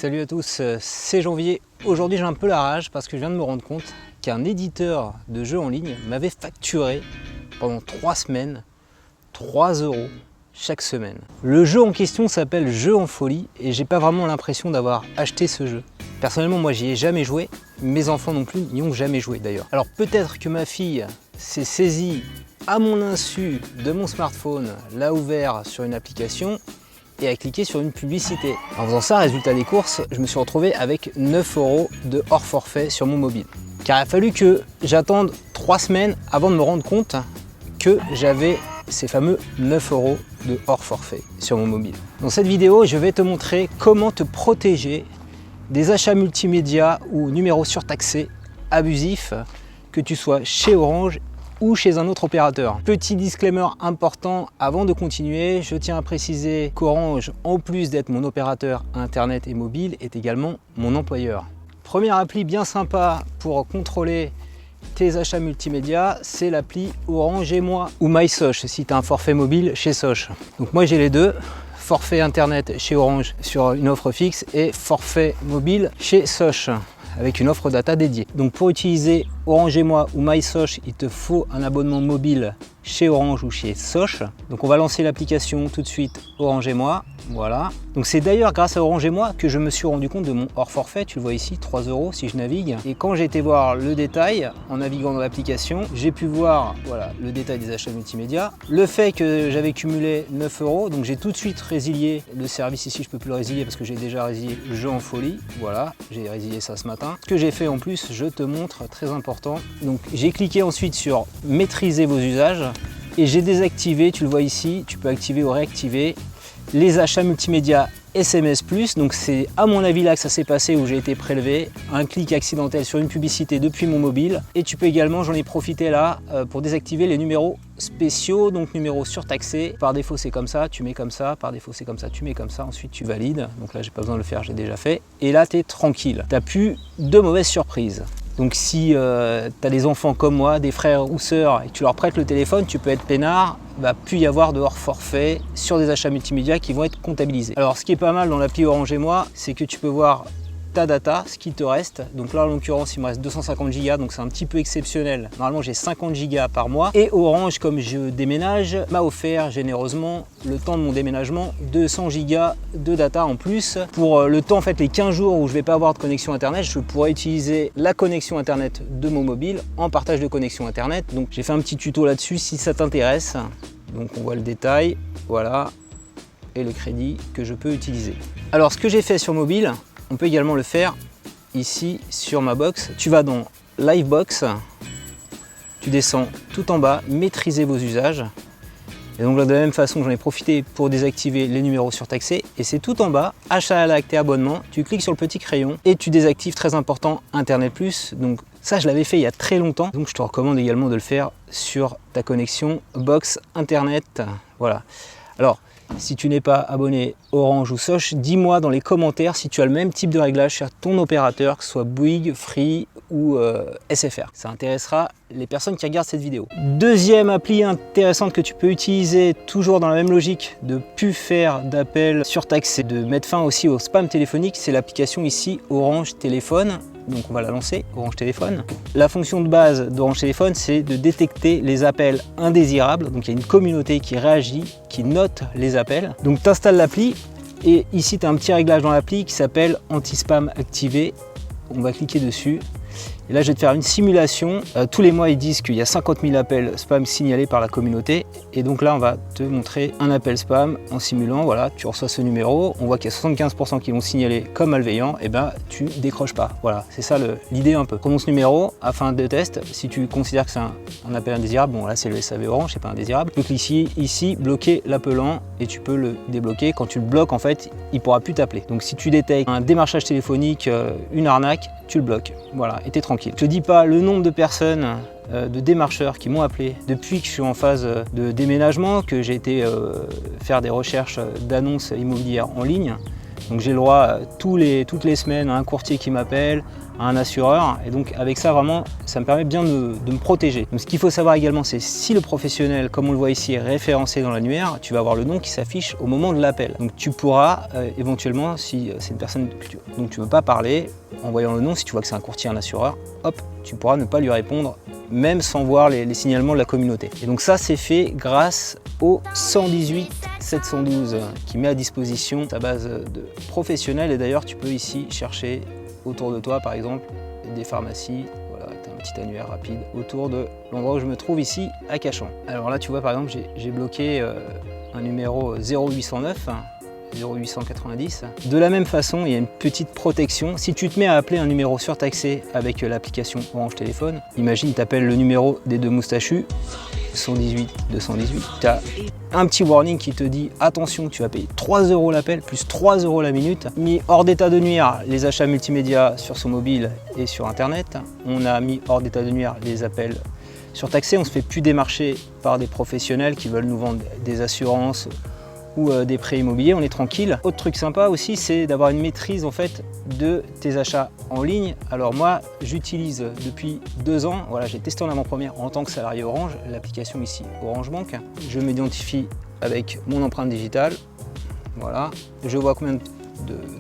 Salut à tous, c'est Janvier. Aujourd'hui j'ai un peu la rage parce que je viens de me rendre compte qu'un éditeur de jeux en ligne m'avait facturé pendant 3 semaines 3 € chaque semaine. Le jeu en question s'appelle Jeux en folie et j'ai pas vraiment l'impression d'avoir acheté ce jeu. Personnellement moi j'y ai jamais joué, mes enfants non plus n'y ont jamais joué d'ailleurs. Alors peut-être que ma fille s'est saisie à mon insu de mon smartphone, l'a ouvert sur une application et a cliqué sur une publicité. En faisant ça, résultat des courses, je me suis retrouvé avec 9 € de hors forfait sur mon mobile. Car il a fallu que j'attende 3 semaines avant de me rendre compte que j'avais ces fameux 9 € de hors forfait sur mon mobile. Dans cette vidéo, je vais te montrer comment te protéger des achats multimédia ou numéros surtaxés abusifs, que tu sois chez Orange ou chez un autre opérateur. Petit disclaimer important avant de continuer, je tiens à préciser qu'Orange, en plus d'être mon opérateur internet et mobile, est également mon employeur. Première appli bien sympa pour contrôler tes achats multimédia, c'est l'appli Orange et moi ou MySosh si tu as un forfait mobile chez Sosh. Donc moi j'ai les deux, forfait internet chez Orange sur une offre fixe et forfait mobile chez Sosh avec une offre data dédiée. Donc pour utiliser Orange et moi ou MySosh, il te faut un abonnement mobile chez Orange ou chez Sosh. Donc on va lancer l'application tout de suite Orange et moi. Voilà. Donc c'est d'ailleurs grâce à Orange et moi que je me suis rendu compte de mon hors forfait. Tu le vois ici, 3 € si je navigue. Et quand j'ai été voir le détail en naviguant dans l'application, j'ai pu voir voilà, le détail des achats multimédia. Le fait que j'avais cumulé 9 €, donc j'ai tout de suite résilié le service ici. Je peux plus le résilier parce que j'ai déjà résilié Jeux en folie. Voilà, j'ai résilié ça ce matin. Ce que j'ai fait en plus, je te montre, très important. Donc j'ai cliqué ensuite sur maîtriser vos usages et j'ai désactivé, tu le vois ici, tu peux activer ou réactiver les achats multimédia SMS+, donc c'est à mon avis là que ça s'est passé où j'ai été prélevé, un clic accidentel sur une publicité depuis mon mobile. Et tu peux également, j'en ai profité là, pour désactiver les numéros spéciaux, donc numéros surtaxés. Par défaut c'est comme ça, tu mets comme ça, par défaut c'est comme ça, tu mets comme ça, ensuite tu valides. Donc là j'ai pas besoin de le faire, j'ai déjà fait. Et là tu es tranquille, tu n'as plus de mauvaises surprises. Donc si tu as des enfants comme moi, des frères ou sœurs, et que tu leur prêtes le téléphone, tu peux être peinard, il va plus y avoir de hors forfait sur des achats multimédia qui vont être comptabilisés. Alors ce qui est pas mal dans l'appli Orange et moi, c'est que tu peux voir ta data, ce qui te reste. Donc là en l'occurrence il me reste 250 Go, donc c'est un petit peu exceptionnel. Normalement j'ai 50 Go par mois. Et Orange, comme je déménage, m'a offert généreusement le temps de mon déménagement 200 Go de data en plus. Pour le temps, en fait les 15 jours où je vais pas avoir de connexion internet, je pourrais utiliser la connexion internet de mon mobile en partage de connexion internet. Donc j'ai fait un petit tuto là-dessus si ça t'intéresse. Donc on voit le détail, voilà, et le crédit que je peux utiliser. Alors ce que j'ai fait sur mobile, on peut également le faire ici sur ma box. Tu vas dans Livebox, tu descends tout en bas, maîtriser vos usages. Et donc là, de la même façon, j'en ai profité pour désactiver les numéros surtaxés. Et c'est tout en bas, achat à l'acte et abonnement. Tu cliques sur le petit crayon et tu désactives, très important, Internet+. Donc ça, je l'avais fait il y a très longtemps. Donc je te recommande également de le faire sur ta connexion box Internet. Voilà. Alors, si tu n'es pas abonné Orange ou Sosh, dis-moi dans les commentaires si tu as le même type de réglage sur ton opérateur, que ce soit Bouygues, Free ou SFR. Ça intéressera les personnes qui regardent cette vidéo. Deuxième appli intéressante que tu peux utiliser, toujours dans la même logique de plus faire d'appels surtaxés, de mettre fin aussi au spam téléphonique, c'est l'application ici Orange Téléphone. Donc on va la lancer, Orange Téléphone. La fonction de base d'Orange Téléphone, c'est de détecter les appels indésirables. Donc il y a une communauté qui réagit, qui note les appels. Donc tu installes l'appli et ici tu as un petit réglage dans l'appli qui s'appelle anti-spam activé. On va cliquer dessus. Et là, je vais te faire une simulation. Tous les mois, ils disent qu'il y a 50 000 appels spam signalés par la communauté. Et donc là, on va te montrer un appel spam en simulant. Voilà, tu reçois ce numéro. On voit qu'il y a 75% qui l'ont signalé comme malveillant. Et ben, tu décroches pas. Voilà, c'est ça l'idée un peu. Prenons ce numéro à fin de test. Si tu considères que c'est un appel indésirable, bon là, c'est le SAV Orange, c'est pas indésirable. Donc ici, bloquer l'appelant et tu peux le débloquer. Quand tu le bloques, en fait, il pourra plus t'appeler. Donc si tu détectes un démarchage téléphonique, une arnaque, tu le bloques. Voilà, et t'es tranquille. Je te dis pas le nombre de personnes, de démarcheurs qui m'ont appelé depuis que je suis en phase de déménagement, que j'ai été faire des recherches d'annonces immobilières en ligne. Donc j'ai le droit toutes les semaines à un courtier qui m'appelle, à un assureur. Et donc avec ça, vraiment, ça me permet bien de me protéger. Donc ce qu'il faut savoir également, c'est si le professionnel, comme on le voit ici, est référencé dans l'annuaire, tu vas avoir le nom qui s'affiche au moment de l'appel. Donc tu pourras éventuellement, si c'est une personne dont tu ne veux pas parler, en voyant le nom, si tu vois que c'est un courtier, un assureur, hop, tu pourras ne pas lui répondre, même sans voir les signalements de la communauté. Et donc ça, c'est fait grâce au 118 712 qui met à disposition sa base de professionnels. Et d'ailleurs, tu peux ici chercher autour de toi, par exemple, des pharmacies. Voilà, tu as un petit annuaire rapide autour de l'endroit où je me trouve ici, à Cachan. Alors là, tu vois, par exemple, j'ai bloqué un numéro 0809. 0890. De la même façon, il y a une petite protection. Si tu te mets à appeler un numéro surtaxé avec l'application Orange Téléphone, imagine tu appelles le numéro des deux moustachus, 118 218, tu as un petit warning qui te dit attention, tu vas payer 3 € l'appel plus 3 € la minute. Mis hors d'état de nuire les achats multimédia sur son mobile et sur internet. On a mis hors d'état de nuire les appels surtaxés. On ne se fait plus démarcher par des professionnels qui veulent nous vendre des assurances ou des prêts immobiliers, on est tranquille. Autre truc sympa aussi, c'est d'avoir une maîtrise en fait de tes achats en ligne. Alors moi, j'utilise depuis 2 ans, voilà, j'ai testé en avant-première en tant que salarié Orange, l'application ici Orange Bank. Je m'identifie avec mon empreinte digitale, voilà, je vois combien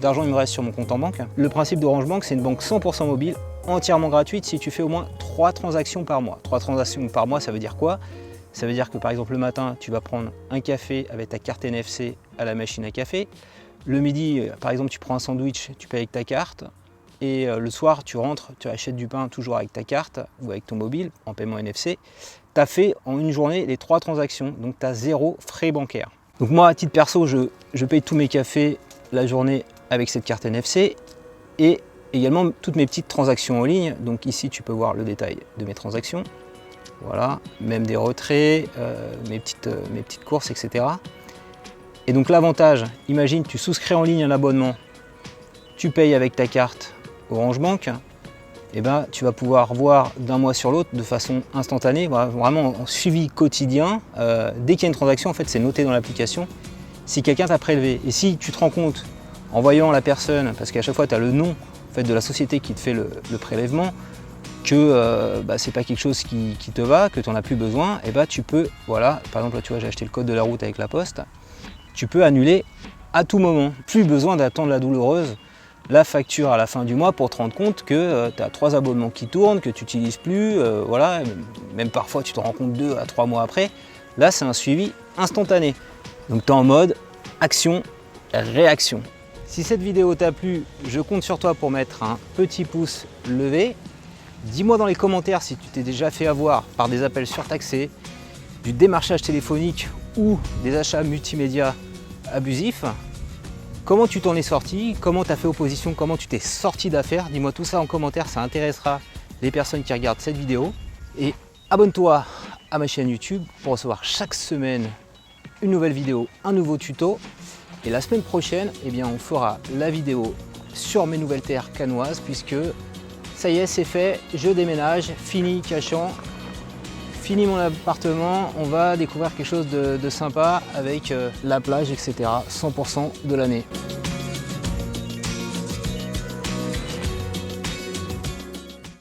d'argent il me reste sur mon compte en banque. Le principe d'Orange Bank, c'est une banque 100% mobile, entièrement gratuite si tu fais au moins 3 transactions par mois. 3 transactions par mois, ça veut dire quoi ? Ça veut dire que par exemple le matin, tu vas prendre un café avec ta carte NFC à la machine à café. Le midi, par exemple, tu prends un sandwich, tu payes avec ta carte. Et le soir, tu rentres, tu achètes du pain toujours avec ta carte ou avec ton mobile en paiement NFC. Tu as fait en une journée les 3 transactions, donc tu as 0 frais bancaires. Donc moi, à titre perso, je paye tous mes cafés la journée avec cette carte NFC et également toutes mes petites transactions en ligne. Donc ici, tu peux voir le détail de mes transactions. Voilà, même des retraits, mes petites courses, etc. Et donc l'avantage, imagine tu souscris en ligne un abonnement, tu payes avec ta carte Orange Bank, et ben, tu vas pouvoir voir d'un mois sur l'autre de façon instantanée, vraiment en suivi quotidien. Dès qu'il y a une transaction, en fait, c'est noté dans l'application si quelqu'un t'a prélevé. Et si tu te rends compte en voyant la personne, parce qu'à chaque fois tu as le nom en fait, de la société qui te fait le prélèvement, que c'est pas quelque chose qui te va, que tu n'en as plus besoin, et tu peux, voilà, par exemple là tu vois j'ai acheté le code de la route avec la poste, tu peux annuler à tout moment. Plus besoin d'attendre la douloureuse, la facture à la fin du mois pour te rendre compte que tu as 3 abonnements qui tournent, que tu n'utilises plus, voilà, même parfois tu te rends compte 2 à 3 mois après. Là c'est un suivi instantané. Donc tu es en mode action, réaction. Si cette vidéo t'a plu, je compte sur toi pour mettre un petit pouce levé. Dis-moi dans les commentaires si tu t'es déjà fait avoir par des appels surtaxés, du démarchage téléphonique ou des achats multimédia abusifs. Comment tu t'en es sorti, comment tu as fait opposition, comment tu t'es sorti d'affaire. Dis-moi tout ça en commentaire, ça intéressera les personnes qui regardent cette vidéo. Et abonne-toi à ma chaîne YouTube pour recevoir chaque semaine une nouvelle vidéo, un nouveau tuto. Et la semaine prochaine, eh bien, on fera la vidéo sur mes nouvelles terres canoises puisque ça y est, c'est fait, je déménage, fini Cachan, fini mon appartement, on va découvrir quelque chose de sympa avec la plage, etc. 100% de l'année.